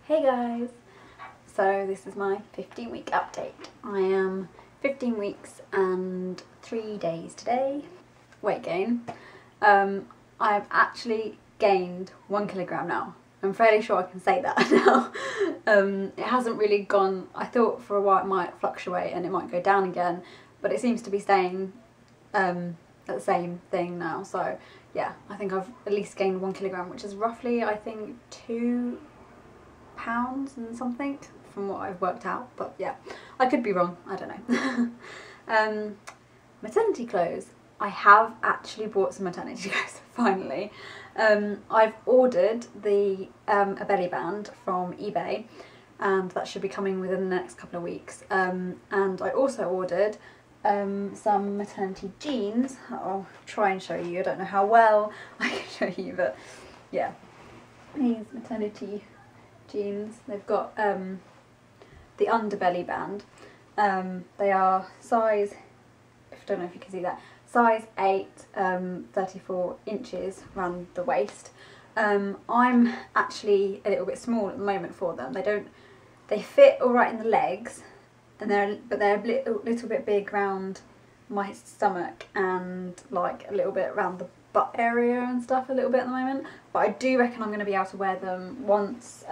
Hey guys! So this is my 15-week update. I am 15 weeks and 3 days today. Weight gain. I've actually gained 1 kilogram now. I'm fairly sure I can say that now. It hasn't really gone, I thought for a while it might fluctuate and it might go down again, but it seems to be staying at the same thing now. So yeah, I think I've at least gained 1 kilogram, which is roughly, I think, 2 pounds and something from what I've worked out, but yeah, I could be wrong, I don't know. Maternity clothes. I have actually bought some maternity clothes finally. I've ordered a belly band from eBay, and that should be coming within the next couple of weeks, and I also ordered some maternity jeans. I'll try and show you. I don't know how well I can show you, but yeah, these maternity jeans. They've got the underbelly band. They are size, I don't know if you can see that, size 8, 34 inches around the waist. I'm actually a little bit small at the moment for them. They fit all right in the legs, and but they're a little bit big around my stomach and like a little bit around the butt area and stuff a little bit at the moment, but I do reckon I'm going to be able to wear them once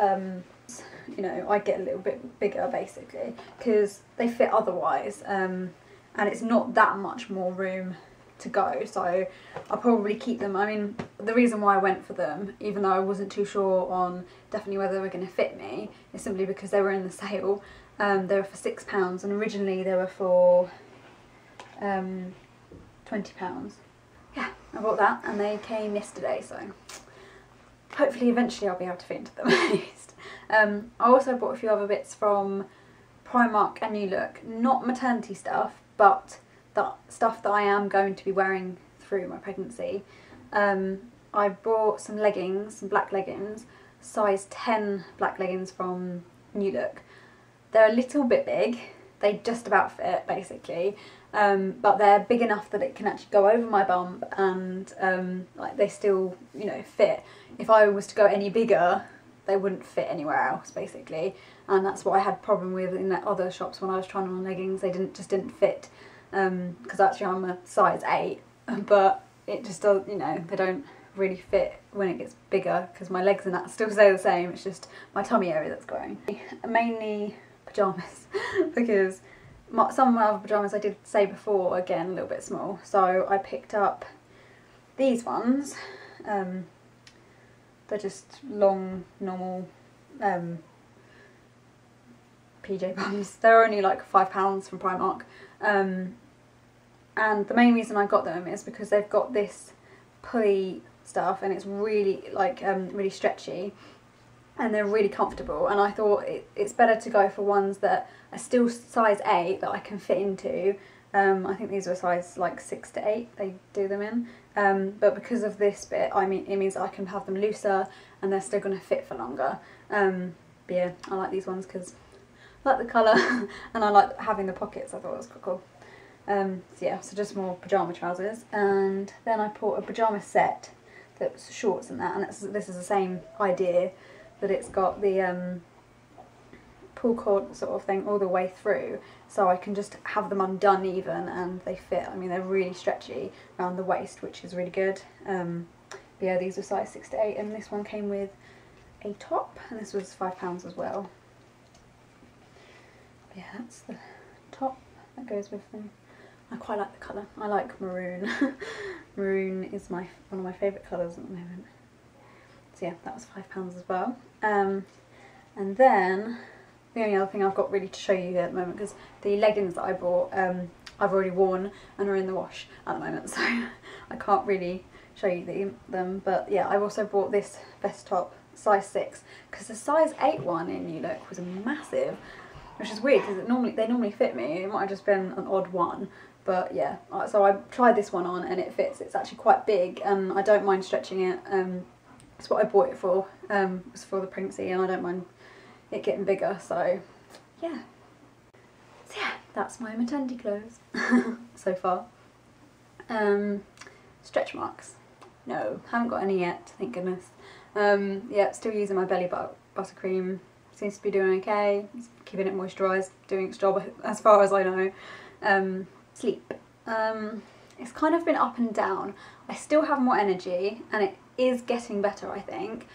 you know, I get a little bit bigger, basically, because they fit otherwise, and it's not that much more room to go, so I'll probably keep them. I mean, the reason why I went for them, even though I wasn't too sure on definitely whether they were going to fit me, is simply because they were in the sale. They were for £6 and originally they were for £20. Yeah, I bought that and they came yesterday, so hopefully eventually I'll be able to fit into them at least. I also bought a few other bits from Primark and New Look, not maternity stuff, but the stuff that I am going to be wearing through my pregnancy. I bought some leggings, some black leggings, size 10 black leggings from New Look. They're a little bit big, they just about fit basically, but they're big enough that it can actually go over my bump, and like they still, you know, fit. If I was to go any bigger, they wouldn't fit anywhere else basically, and that's what I had a problem with in the other shops when I was trying on leggings. They just didn't fit, because actually I'm a size 8, but it just does, you know, they don't really fit when it gets bigger because my legs and that still stay the same. It's just my tummy area that's growing. Mainly pyjamas because some of my other pyjamas I did say before, again, a little bit small, so I picked up these ones. They're just long, normal PJ bums. They're only like £5 from Primark, and the main reason I got them is because they've got this pulley stuff and it's really like really stretchy, and they're really comfortable, and I thought it's better to go for ones that are still size 8 that I can fit into. I think these are size like 6 to 8 they do them in, but because of this bit, I mean, it means I can have them looser and they're still going to fit for longer. But yeah, I like these ones because I like the colour and I like having the pockets. I thought it was quite cool. So yeah, so just more pyjama trousers, and then I bought a pyjama set that's shorts and that, and this is the same idea, that it's got the pull cord sort of thing all the way through, so I can just have them undone even and they fit. I mean, they're really stretchy around the waist, which is really good. But yeah, these are size 6 to 8, and this one came with a top, and this was £5 as well. But yeah, that's the top that goes with them. I quite like the colour. I like maroon. Maroon is one of my favourite colours at the moment. So yeah, that was £5 as well. And then the only other thing I've got really to show you here at the moment, because the leggings that I bought, I've already worn and are in the wash at the moment, so I can't really show you them. But yeah, I've also bought this vest top, size 6, because the size 8 one in New Look was massive, which is weird because they normally fit me. It might have just been an odd one. But yeah, so I tried this one on and it fits. It's actually quite big and I don't mind stretching it. That's what I bought it for. It was for the pregnancy and I don't mind it getting bigger, so yeah. So yeah, that's my maternity clothes so far. Stretch marks. No, haven't got any yet, thank goodness. Yeah, still using my Belly Buttercream seems to be doing okay. It's keeping it moisturised, doing its job as far as I know. Sleep. It's kind of been up and down. I still have more energy and it is getting better, I think,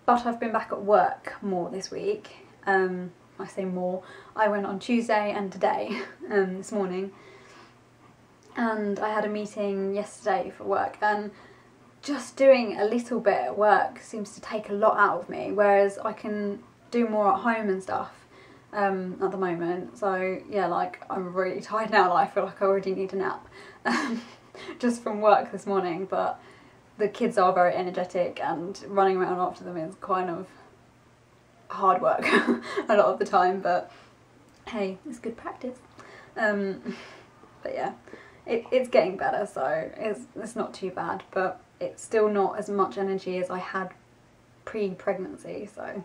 but I've been back at work more this week. I say more, I went on Tuesday and today, this morning, and I had a meeting yesterday for work, and just doing a little bit at work seems to take a lot out of me, whereas I can do more at home and stuff at the moment. So yeah, like I'm really tired now, like I feel like I already need a nap just from work this morning, but the kids are very energetic and running around after them is kind of hard work a lot of the time, but hey, it's good practice. But yeah, it's getting better, so it's not too bad, but it's still not as much energy as I had pre-pregnancy, so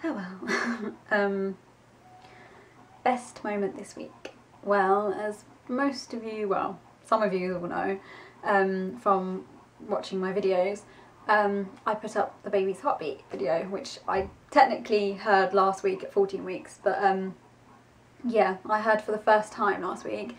oh well. Best moment this week. Well, as most of you, well, some of you will know from watching my videos, I put up the baby's heartbeat video, which I technically heard last week at 14 weeks, but yeah, I heard for the first time last week.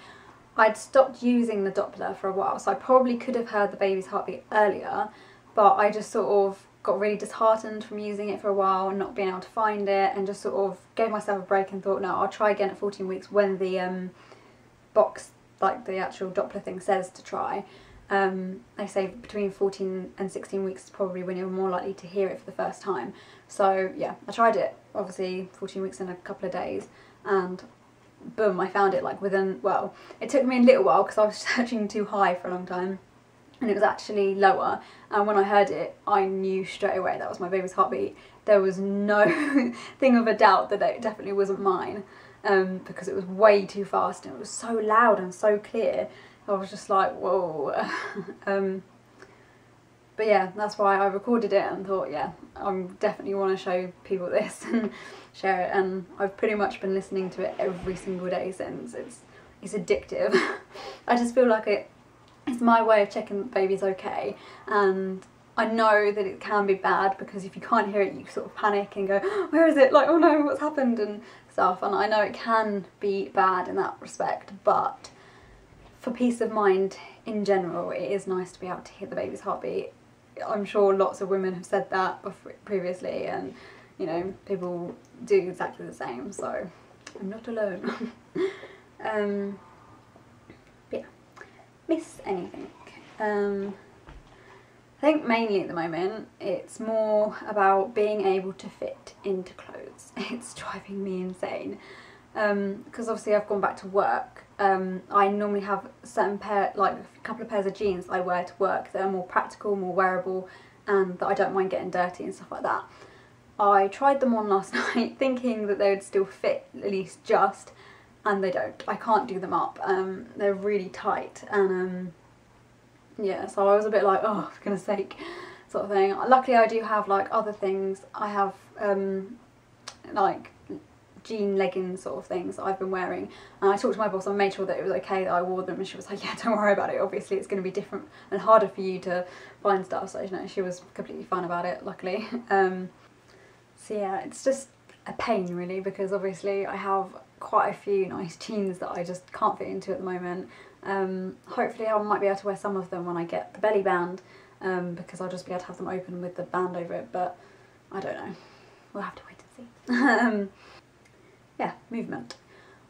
I'd stopped using the Doppler for a while, so I probably could have heard the baby's heartbeat earlier, but I just sort of got really disheartened from using it for a while and not being able to find it, and just sort of gave myself a break and thought, no, I'll try again at 14 weeks when the box, like the actual Doppler thing says to try. They say between 14 and 16 weeks is probably when you're more likely to hear it for the first time. So yeah, I tried it, obviously 14 weeks in a couple of days, and boom, I found it like within, well, it took me a little while because I was searching too high for a long time and it was actually lower, and when I heard it I knew straight away that was my baby's heartbeat. There was no thing of a doubt that it definitely wasn't mine, because it was way too fast and it was so loud and so clear. I was just like, whoa. But yeah, that's why I recorded it and thought, yeah, I definitely want to show people this and share it, and I've pretty much been listening to it every single day since. It's addictive. I just feel like it's my way of checking that the baby's okay, and I know that it can be bad because if you can't hear it you sort of panic and go, where is it, like, oh no, what's happened and stuff, and I know it can be bad in that respect, but for peace of mind in general it is nice to be able to hear the baby's heartbeat. I'm sure lots of women have said that previously, and you know, people do exactly the same, so I'm not alone. But yeah, miss anything. I think mainly at the moment it's more about being able to fit into clothes. It's driving me insane, because obviously I've gone back to work. I normally have a certain pair, like a couple of pairs of jeans I wear to work that are more practical, more wearable, and that I don't mind getting dirty and stuff like that. I tried them on last night thinking that they would still fit at least just, and they don't. I can't do them up. They're really tight, and yeah, so I was a bit like, oh, for goodness sake, sort of thing. Luckily I do have like other things. I have like jean leggings sort of things that I've been wearing, and I talked to my boss and made sure that it was okay that I wore them, and she was like, yeah, don't worry about it, obviously it's going to be different and harder for you to find stuff, so you know, she was completely fine about it, luckily. So yeah, it's just a pain really, because obviously I have quite a few nice jeans that I just can't fit into at the moment. Hopefully I might be able to wear some of them when I get the belly band, because I'll just be able to have them open with the band over it, but I don't know, we'll have to wait and see. Yeah, movement.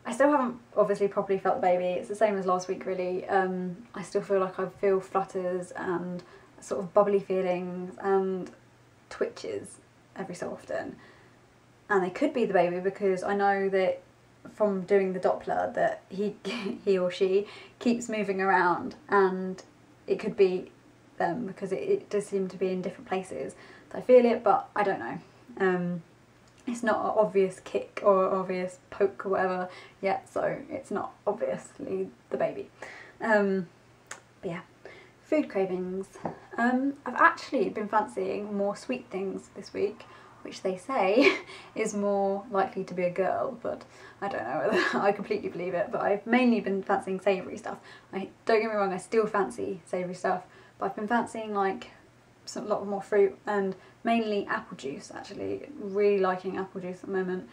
I still haven't obviously properly felt the baby. It's the same as last week really. I still feel like I feel flutters and sort of bubbly feelings and twitches every so often, and they could be the baby because I know that from doing the Doppler that he or she keeps moving around, and it could be them because it does seem to be in different places. So I feel it, but I don't know. It's not an obvious kick or obvious poke or whatever yet, so it's not obviously the baby. But yeah, food cravings. I've actually been fancying more sweet things this week, which they say is more likely to be a girl, but I don't know whether I completely believe it, but I've mainly been fancying savoury stuff. Don't get me wrong, I still fancy savoury stuff, but I've been fancying like a lot more fruit and mainly apple juice actually. Really liking apple juice at the moment,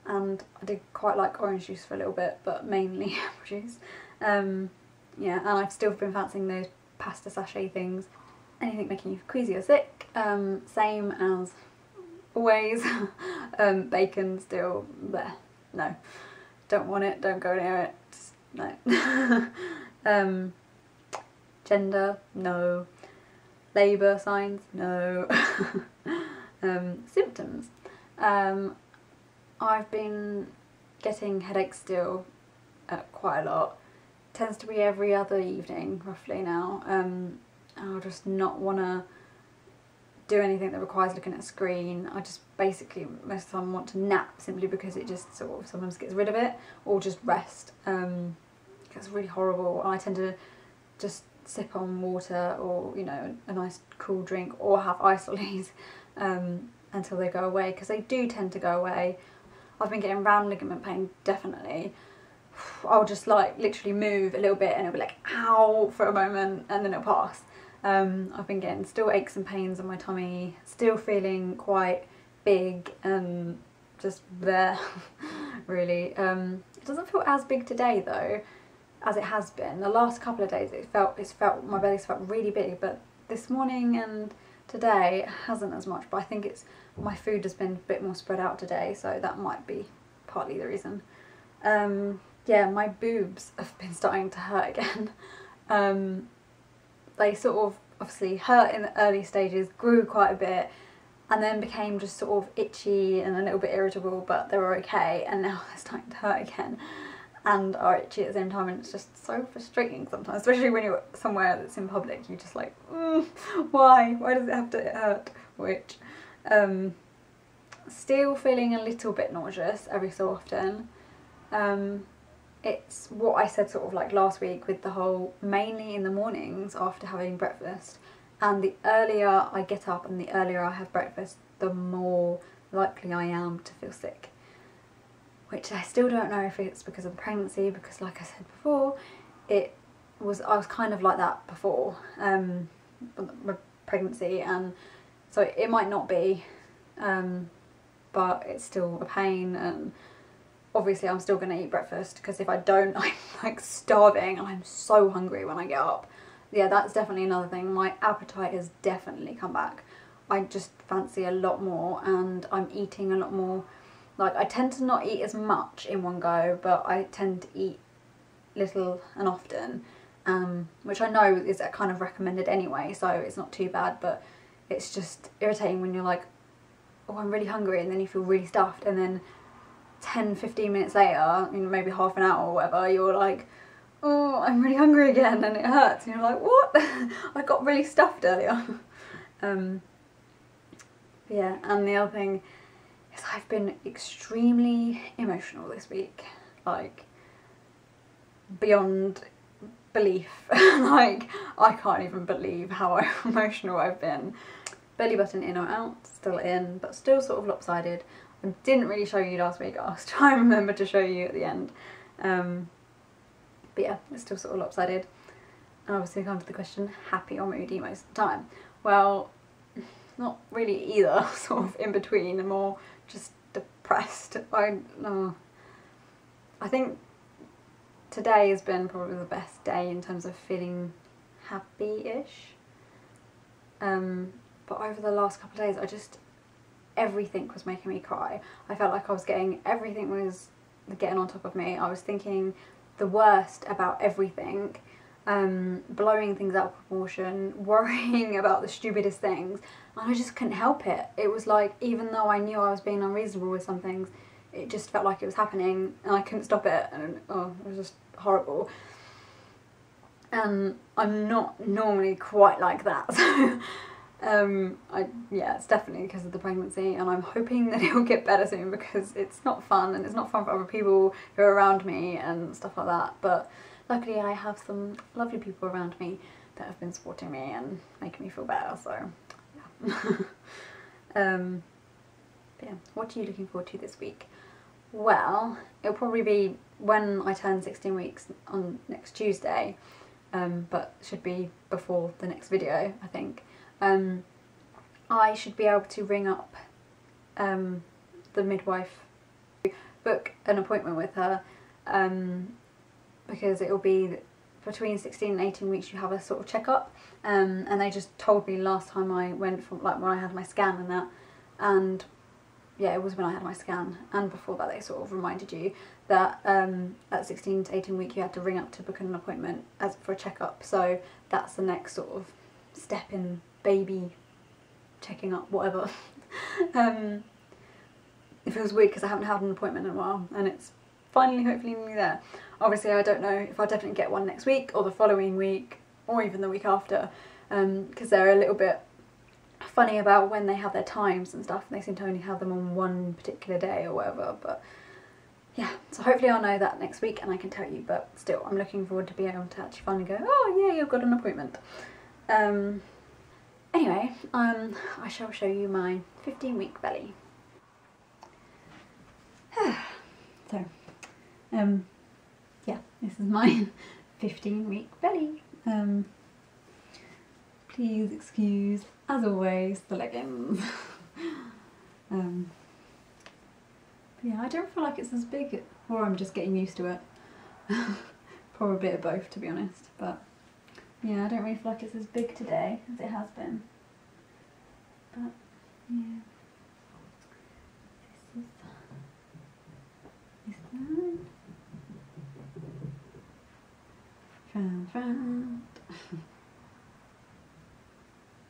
and I did quite like orange juice for a little bit, but mainly apple juice. Yeah, and I've still been fancying those pasta sachet things. Anything making you queasy or sick, same as always. Bacon still there. No, don't want it, don't go near it, just, no. Gender, no. Labour signs, no. Symptoms. I've been getting headaches still quite a lot. Tends to be every other evening roughly now. I'll just not want to do anything that requires looking at a screen. I just basically most of the time want to nap simply because it just sort of sometimes gets rid of it, or just rest. It's really horrible, and I tend to just sip on water or, you know, a nice cool drink, or have isoles until they go away, because they do tend to go away. I've been getting round ligament pain, definitely. I'll just like literally move a little bit and it'll be like ow for a moment and then it'll pass. I've been getting still aches and pains on my tummy, still feeling quite big and just there really. It doesn't feel as big today though as it has been. The last couple of days my belly's felt really big, but this morning and today it hasn't as much, but I think it's my food has been a bit more spread out today, so that might be partly the reason. Yeah, my boobs have been starting to hurt again. They sort of obviously hurt in the early stages, grew quite a bit, and then became just sort of itchy and a little bit irritable, but they were okay, and now they're starting to hurt again and are itchy at the same time, and it's just so frustrating sometimes, especially when you're somewhere that's in public. You're just like, why does it have to hurt? Which still feeling a little bit nauseous every so often. It's what I said sort of like last week with the whole mainly in the mornings after having breakfast, and the earlier I get up and the earlier I have breakfast, the more likely I am to feel sick. Which I still don't know if it's because of the pregnancy, because like I said before, I was kind of like that before my pregnancy, and so it might not be, but it's still a pain, and obviously I'm still going to eat breakfast, because if I don't, I'm like starving and I'm so hungry when I get up. Yeah, that's definitely another thing. My appetite has definitely come back. I just fancy a lot more, and I'm eating a lot more. Like, I tend to not eat as much in one go, but I tend to eat little and often, which I know is kind of recommended anyway, so it's not too bad, but it's just irritating when you're like, oh, I'm really hungry, and then you feel really stuffed, and then 10-15 minutes later, maybe half an hour or whatever, you're like, oh, I'm really hungry again, and it hurts, and you're like, what? I got really stuffed earlier. Yeah, and the other thing is I've been extremely emotional this week, like beyond belief. Like, I can't even believe how emotional I've been. Belly button in or out, still in, but still sort of lopsided. I didn't really show you last week. I'll try and remember to show you at the end. But yeah, it's still sort of lopsided. And obviously come to the question, happy or moody most of the time? Well, not really either, sort of in between, and more just depressed. I think today has been probably the best day in terms of feeling happy-ish. But over the last couple of days, everything was making me cry. I felt like everything was getting on top of me. I was thinking the worst about everything, blowing things out of proportion, worrying about the stupidest things, and I just couldn't help it. It was like, even though I knew I was being unreasonable with some things, it just felt like it was happening and I couldn't stop it, and it was just horrible. And I'm not normally quite like that, so yeah, it's definitely because of the pregnancy, and I'm hoping that it'll get better soon, because it's not fun, and it's not fun for other people who are around me and stuff like that. But luckily I have some lovely people around me that have been supporting me and making me feel better, so yeah. But yeah, what are you looking forward to this week? Well, it'll probably be when I turn 16 weeks on next Tuesday, but should be before the next video, I think. I should be able to ring up the midwife, book an appointment with her, because it will be between 16 and 18 weeks you have a sort of checkup, and they just told me last time I went, from like when I had my scan and that, and yeah, it was when I had my scan, and before that they sort of reminded you that at 16 to 18 week you had to ring up to book an appointment as for a checkup. So that's the next sort of step in baby checking up, whatever. It feels weird because I haven't had an appointment in a while, and it's finally hopefully nearly there. Obviously I don't know if I'll definitely get one next week or the following week or even the week after, because they're a little bit funny about when they have their times and stuff, and they seem to only have them on one particular day or whatever. But yeah, so hopefully I'll know that next week and I can tell you, but still I'm looking forward to being able to actually finally go, oh yeah, you've got an appointment. Anyway, I shall show you my 15-week belly. So, yeah, this is my 15-week belly. Please excuse, as always, the leggings. Yeah, I don't feel like it's as big, or I'm just getting used to it. Probably a bit of both, to be honest, but yeah, I don't really feel like it's as big today as it has been. But yeah, this is one. Round.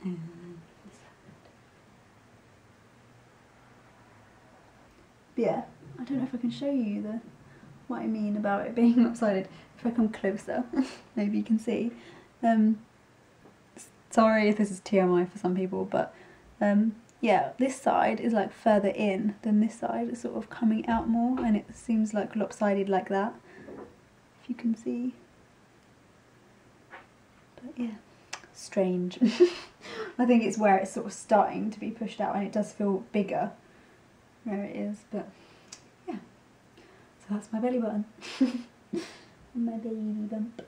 And this side. But yeah, I don't know if I can show you what I mean about it being lopsided. If I come closer, maybe you can see. Sorry if this is TMI for some people, but yeah, this side is like further in than this side. It's sort of coming out more, and it seems like lopsided like that, if you can see. But yeah, strange. I think it's where it's sort of starting to be pushed out, and it does feel bigger where it is, but yeah. So that's my belly button. And my baby bump.